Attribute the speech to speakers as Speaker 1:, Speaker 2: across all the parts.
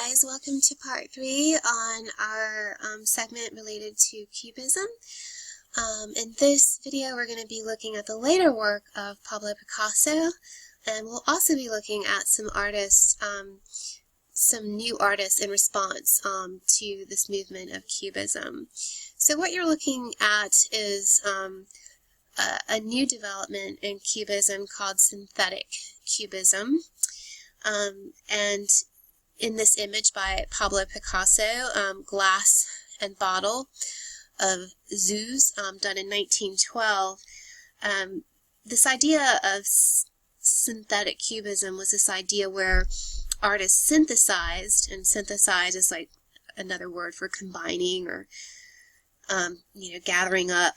Speaker 1: guys, welcome to part 3 on our segment related to Cubism. In this video we're going to be looking at the later work of Pablo Picasso, and we'll also be looking at some artists, some new artists in response to this movement of Cubism. So what you're looking at is a new development in Cubism called synthetic Cubism. And in this image by Pablo Picasso, Glass and Bottle of Zoos, done in 1912, this idea of synthetic cubism was this idea where artists synthesized, and synthesize is like another word for combining or gathering up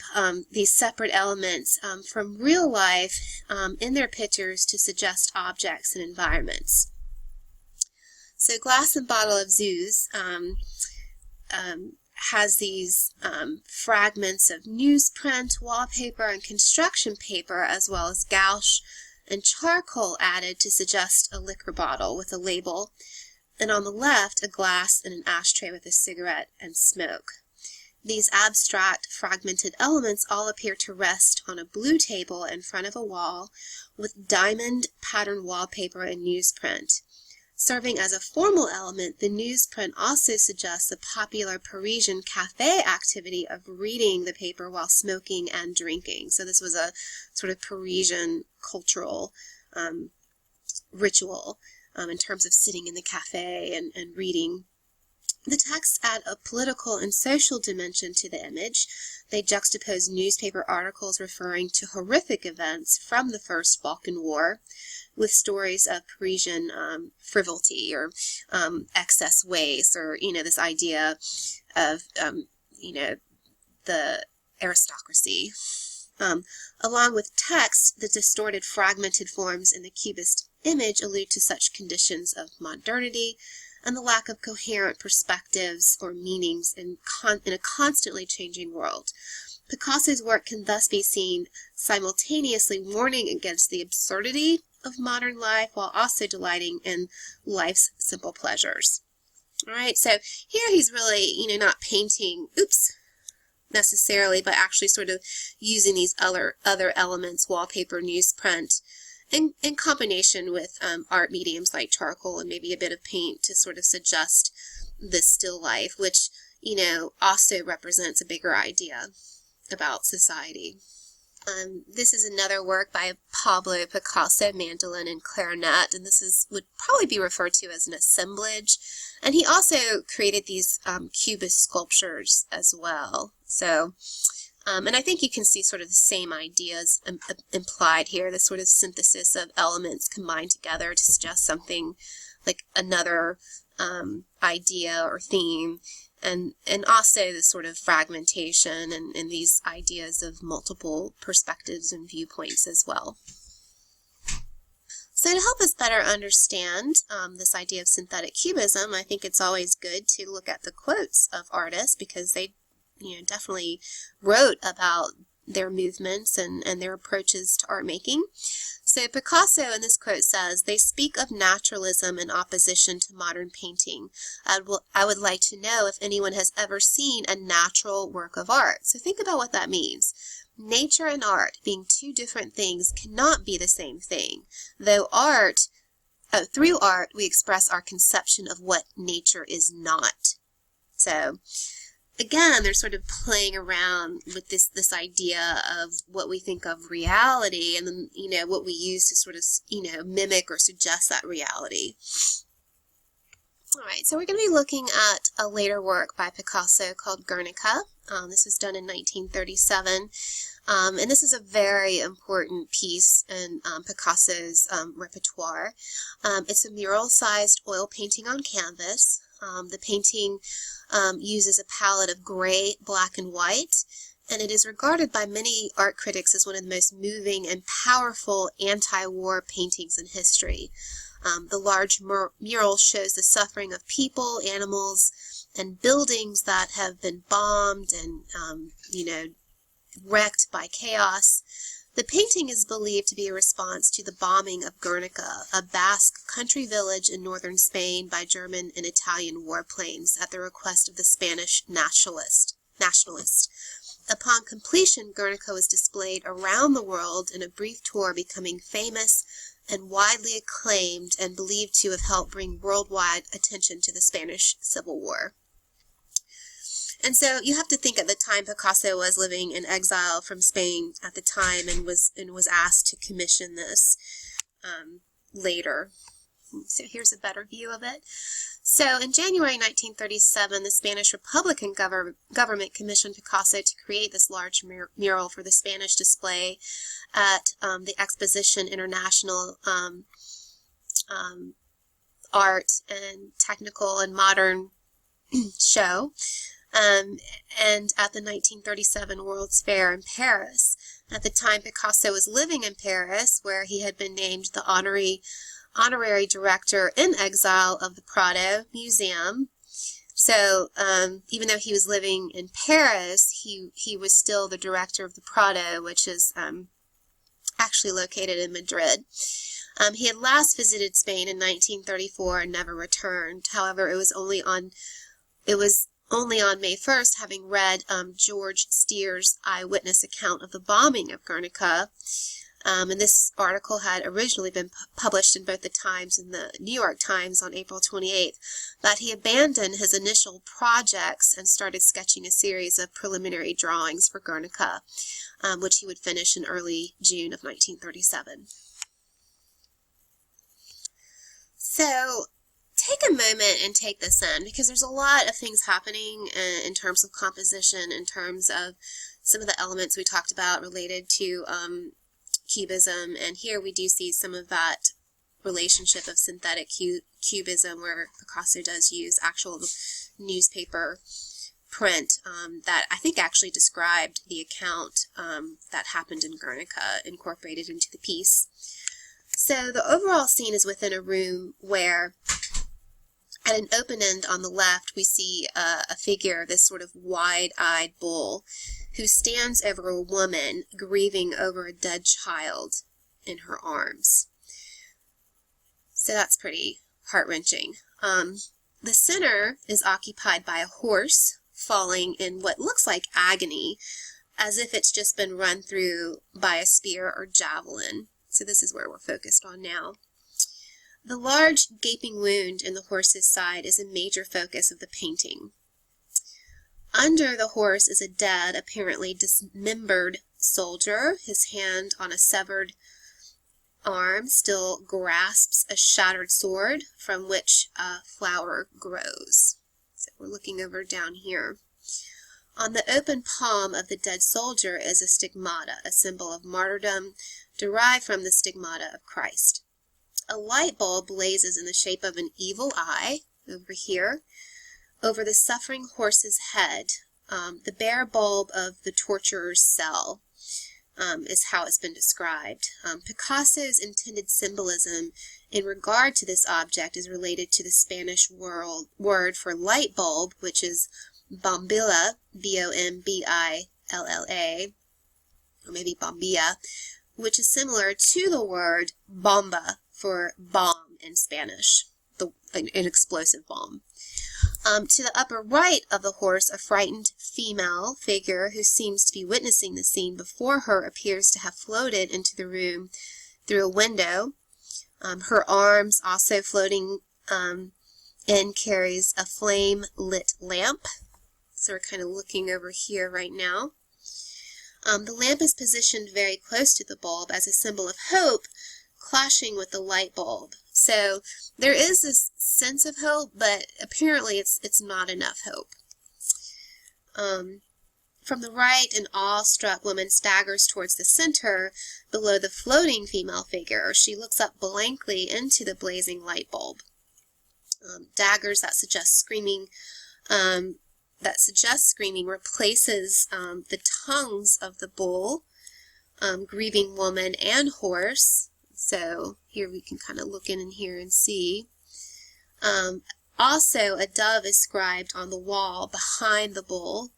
Speaker 1: these separate elements from real life in their pictures to suggest objects and environments. So Glass and Bottle of Zoos has these fragments of newsprint, wallpaper, and construction paper, as well as gouache and charcoal added to suggest a liquor bottle with a label, and on the left a glass and an ashtray with a cigarette and smoke. These abstract, fragmented elements all appear to rest on a blue table in front of a wall with diamond pattern wallpaper and newsprint. Serving as a formal element, the newsprint also suggests a popular Parisian cafe activity of reading the paper while smoking and drinking. So this was a sort of Parisian cultural ritual in terms of sitting in the cafe and reading. The texts add a political and social dimension to the image. They juxtapose newspaper articles referring to horrific events from the First Balkan War with stories of Parisian frivolity or excess waste, or this idea of the aristocracy. Along with text, the distorted, fragmented forms in the Cubist image allude to such conditions of modernity and the lack of coherent perspectives or meanings in a constantly changing world. Picasso's work can thus be seen simultaneously warning against the absurdity of modern life while also delighting in life's simple pleasures. All right, so here he's really, not painting, necessarily, but actually sort of using these other elements, wallpaper, newsprint, in combination with art mediums like charcoal and maybe a bit of paint to sort of suggest this still life, which, also represents a bigger idea about society. This is another work by Pablo Picasso, Mandolin and Clarinet, and this would probably be referred to as an assemblage. And he also created these Cubist sculptures as well. So, and I think you can see sort of the same ideas implied here, this sort of synthesis of elements combined together to suggest something like another idea or theme. And also the sort of fragmentation and these ideas of multiple perspectives and viewpoints as well. So to help us better understand this idea of synthetic cubism, I think it's always good to look at the quotes of artists because they definitely wrote about their movements and their approaches to art making. So Picasso in this quote says, "They speak of naturalism in opposition to modern painting. I would like to know if anyone has ever seen a natural work of art." So think about what that means. Nature and art, being two different things, cannot be the same thing. Though through art, we express our conception of what nature is not. So again, they're sort of playing around with this idea of what we think of reality, and then what we use to sort of mimic or suggest that reality. All right, so we're going to be looking at a later work by Picasso called Guernica. This was done in 1937, and this is a very important piece in Picasso's repertoire. It's a mural-sized oil painting on canvas. The painting uses a palette of gray, black, and white, and it is regarded by many art critics as one of the most moving and powerful anti-war paintings in history. The large mural shows the suffering of people, animals, and buildings that have been bombed and, wrecked by chaos. The painting is believed to be a response to the bombing of Guernica, a Basque country village in northern Spain by German and Italian warplanes at the request of the Spanish nationalists. Upon completion, Guernica was displayed around the world in a brief tour, becoming famous and widely acclaimed and believed to have helped bring worldwide attention to the Spanish Civil War. And so you have to think at the time Picasso was living in exile from Spain at the time and was asked to commission this later. So here's a better view of it. So in January 1937, the Spanish Republican government commissioned Picasso to create this large mural for the Spanish display at the Exposition International Art and Technical and Modern Show, and at the 1937 World's Fair in Paris. At the time, Picasso was living in Paris, where he had been named the honorary director in exile of the Prado Museum. So even though he was living in Paris, he was still the director of the Prado, which is actually located in Madrid. He had last visited Spain in 1934 and never returned. However, it was only on May 1st, having read George Steere's eyewitness account of the bombing of Guernica, and this article had originally been published in both the Times and the New York Times on April 28th, that he abandoned his initial projects and started sketching a series of preliminary drawings for Guernica, which he would finish in early June of 1937. So take a moment and take this in, because there's a lot of things happening in terms of composition, in terms of some of the elements we talked about related to Cubism, and here we do see some of that relationship of synthetic Cubism, where Picasso does use actual newspaper print that I think actually described the account that happened in Garnica, incorporated into the piece. So the overall scene is within a room where, at an open end on the left, we see a figure, this sort of wide-eyed bull, who stands over a woman grieving over a dead child in her arms. So that's pretty heart-wrenching. The center is occupied by a horse falling in what looks like agony, as if it's just been run through by a spear or javelin. So this is where we're focused on now. The large gaping wound in the horse's side is a major focus of the painting. Under the horse is a dead, apparently dismembered soldier. His hand on a severed arm still grasps a shattered sword from which a flower grows. So we're looking over down here. On the open palm of the dead soldier is a stigmata, a symbol of martyrdom derived from the stigmata of Christ. A light bulb blazes in the shape of an evil eye over here, over the suffering horse's head. The bare bulb of the torturer's cell is how it's been described. Picasso's intended symbolism in regard to this object is related to the Spanish word for light bulb, which is bombilla, B-O-M-B-I-L-L-A, or maybe bombilla, which is similar to the word bomba for bomb in Spanish, an explosive bomb. To the upper right of the horse, a frightened female figure who seems to be witnessing the scene before her appears to have floated into the room through a window. Her arms, also floating in, carries a flame-lit lamp. So we're kind of looking over here right now. The lamp is positioned very close to the bulb as a symbol of hope, clashing with the light bulb. So there is this sense of hope, but apparently it's not enough hope. From the right, an awe-struck woman staggers towards the center below the floating female figure. She looks up blankly into the blazing light bulb. Daggers that suggest screaming replaces the tongues of the bull, grieving woman, and horse. So here we can kind of look in here and see. Also, a dove is scribed on the wall behind the bull.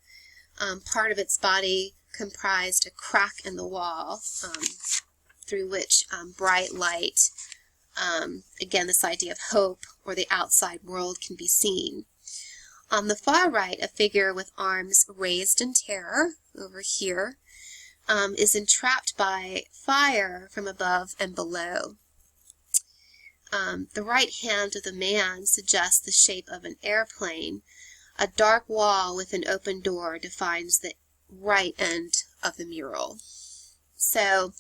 Speaker 1: Part of its body comprised a crack in the wall through which bright light, again, this idea of hope or the outside world, can be seen. On the far right, a figure with arms raised in terror, over here, is entrapped by fire from above and below. The right hand of the man suggests the shape of an airplane. A dark wall with an open door defines the right end of the mural. So,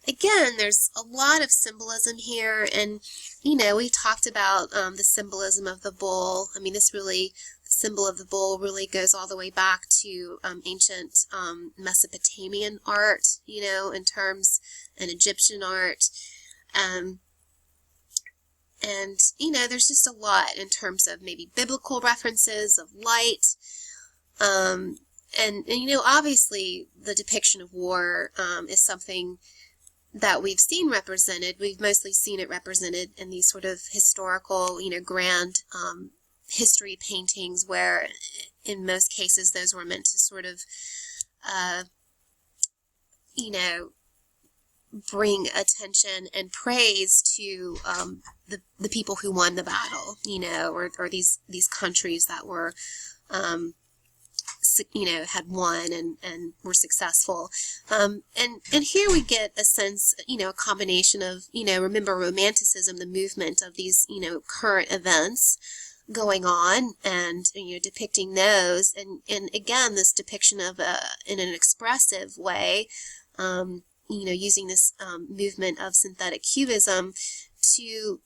Speaker 1: again, there's a lot of symbolism here, and, we talked about the symbolism of the bull. I mean, the symbol of the bull really goes all the way back to ancient Mesopotamian art, in terms, and Egyptian art. And, there's just a lot in terms of maybe biblical references of light. And obviously the depiction of war is something that we've seen represented. We've mostly seen it represented in these sort of historical, grand history paintings where, in most cases, those were meant to sort of, bring attention and praise to the people who won the battle, or these countries that were, had won and were successful. And here we get a sense, a combination of, remember Romanticism, the movement of these, current events going on, and, depicting those. And again, this depiction of, in an expressive way, using this movement of synthetic cubism to,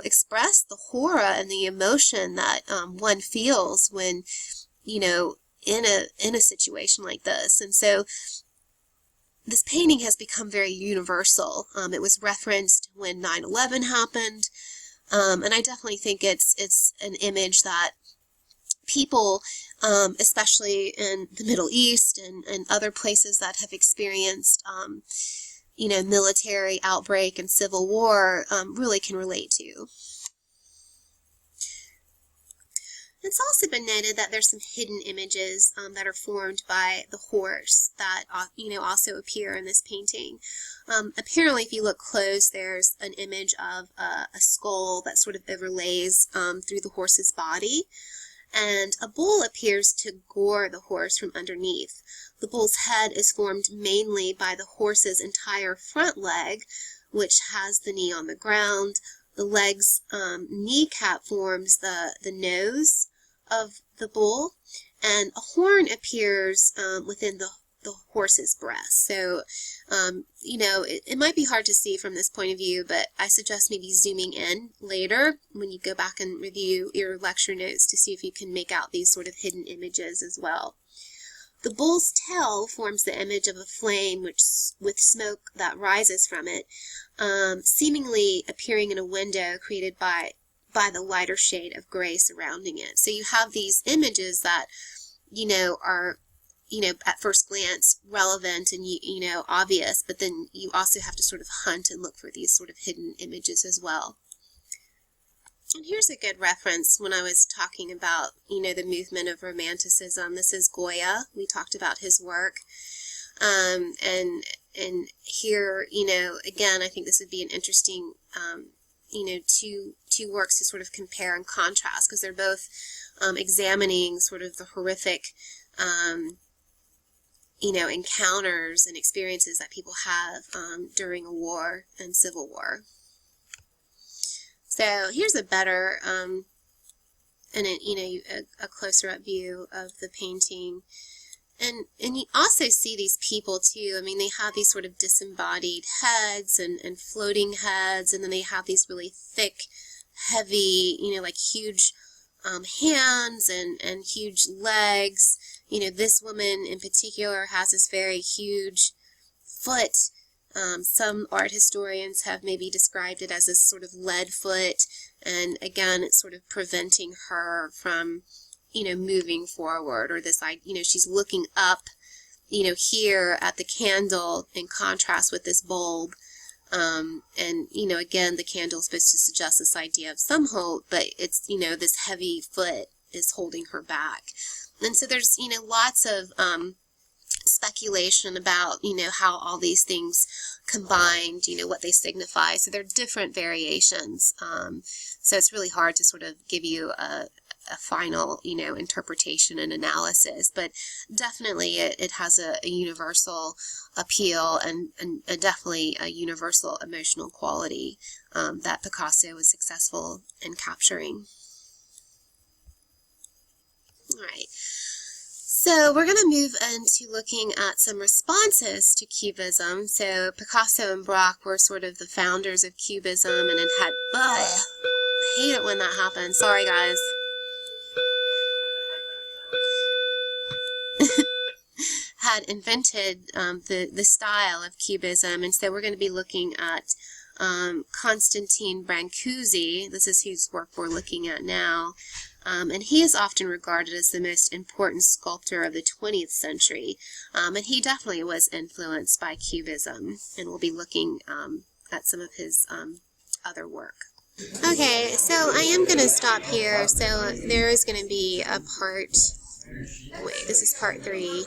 Speaker 1: express the horror and the emotion that one feels when, in a situation like this. And so this painting has become very universal. It was referenced when 9/11 happened, and I definitely think it's an image that people, especially in the Middle East and other places that have experienced, military outbreak and civil war, really can relate to. It's also been noted that there's some hidden images that are formed by the horse that, also appear in this painting. Apparently, if you look close, there's an image of a skull that sort of overlays through the horse's body, and a bull appears to gore the horse from underneath. The bull's head is formed mainly by the horse's entire front leg, which has the knee on the ground. The leg's kneecap forms the nose of the bull, and a horn appears within the horse's breast. So, it might be hard to see from this point of view, but I suggest maybe zooming in later when you go back and review your lecture notes to see if you can make out these sort of hidden images as well. The bull's tail forms the image of a flame with smoke that rises from it, seemingly appearing in a window created by the lighter shade of gray surrounding it. So you have these images that, are, at first glance relevant and, obvious, but then you also have to sort of hunt and look for these sort of hidden images as well. And here's a good reference when I was talking about, the movement of Romanticism. This is Goya. We talked about his work. And here, again, I think this would be an interesting, two works to sort of compare and contrast, because they're both examining sort of the horrific, encounters and experiences that people have during a war and civil war. So here's a better, and a closer up view of the painting. And you also see these people too. I mean, they have these sort of disembodied heads and floating heads, and then they have these really thick, heavy, like huge hands and huge legs. This woman in particular has this very huge foot. Some art historians have maybe described it as this sort of lead foot, and again, it's sort of preventing her from, moving forward, or this, she's looking up, here at the candle in contrast with this bulb. And, again, the candle is supposed to suggest this idea of some hope, but it's, this heavy foot is holding her back. And so there's, lots of speculation about, how all these things combined, what they signify. So they're different variations. So it's really hard to sort of give you a final, interpretation and analysis, but definitely it has a universal appeal and definitely a universal emotional quality that Picasso was successful in capturing. All right. So we're going to move into looking at some responses to Cubism. So Picasso and Braque were sort of the founders of Cubism and had, I hate it when that happens. Sorry, guys. Had invented the style of Cubism, and so we're going to be looking at Constantine Brancusi. This is whose work we're looking at now, and he is often regarded as the most important sculptor of the 20th century, and he definitely was influenced by Cubism, and we'll be looking at some of his other work. Okay, so I am going to stop here. So there is going to be a part... Wait, this is part 3.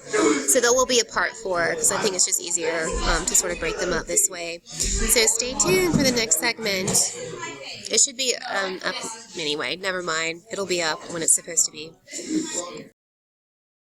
Speaker 1: So there will be a part 4 because I think it's just easier to sort of break them up this way. So stay tuned for the next segment. It should be up anyway. Never mind. It'll be up when it's supposed to be.